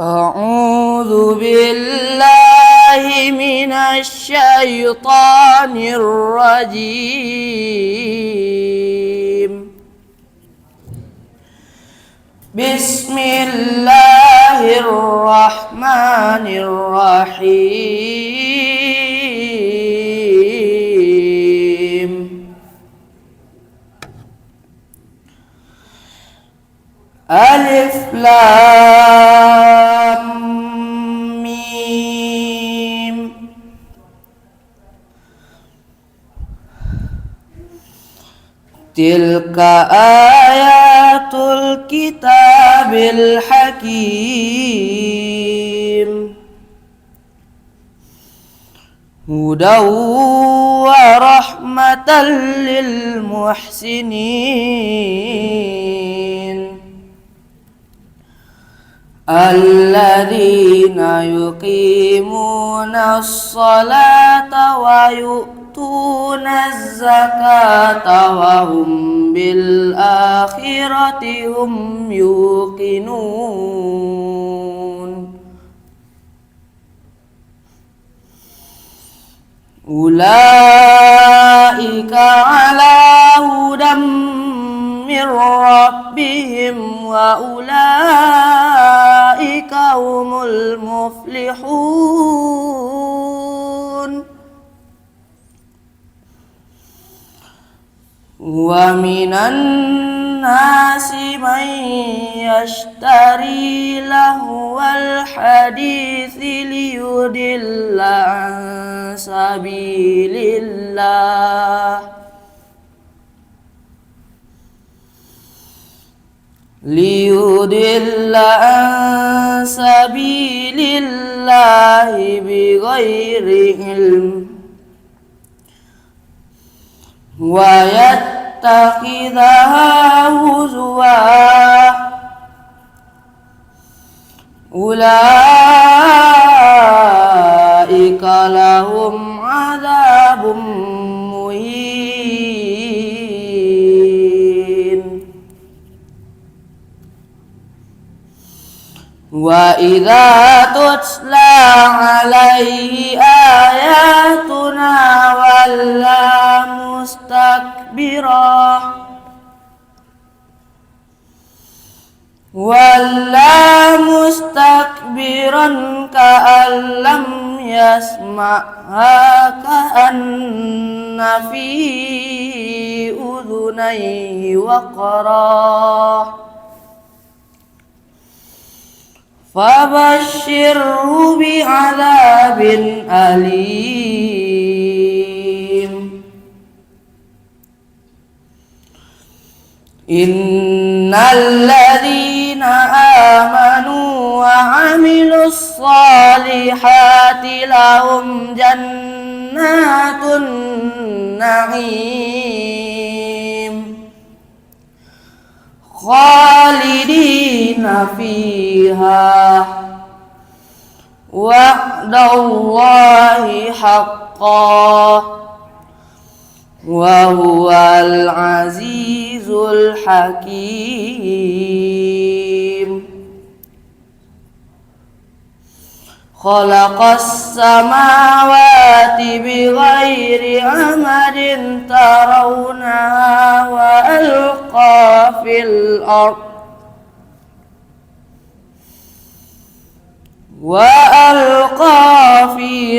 أعوذ بالله من الشيطان الرجيم. بسم الله الرحمن الرحيم. ألف لام ميم. تلك آيات الكتاب الحكيم. هدى ورحمة للمحسنين الذين يقيمون الصلاة ويؤتون الزكاة وهم بالآخرة هم يوقنون. أولئك على هدى من ربهم وأولئك هم المفلحون. ومن الناس من يشتري لهو الحديث ليضل عن سبيل الله بغير علم ويتخذها هزوا. أولئك لهم عذاب مهين. وإذا تتلى عليه آياتنا ولا مستكبرا كأن لم يسمعها كأن في أذنيه وقرا. فبشره بعذاب أليم. إن الذين آمنوا وعملوا الصالحات لهم جنات النعيم خالدين فيها وعد الله حقا وهو العزيز الحكيم. خلق السماوات بغير عمد ترونها وألقى في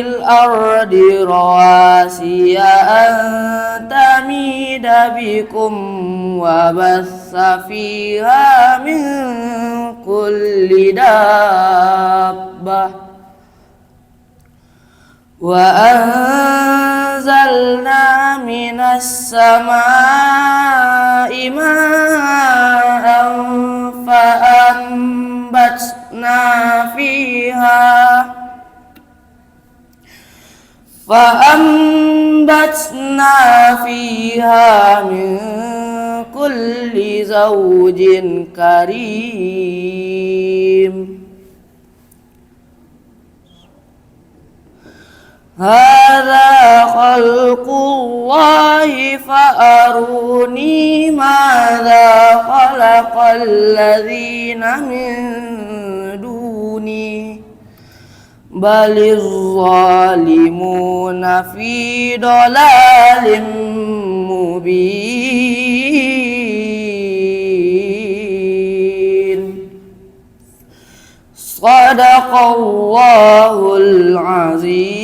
الأرض رواسي أن تميد بكم وبث فيها من كل دابة وأنزلنا من السماء ماء فأنبتنا فيها من كل زوج كريم. هذا خلق الله فأروني ماذا خلق الذين من دونه فأروني بل الظالمون في ضلال مبين صدق الله العظيم.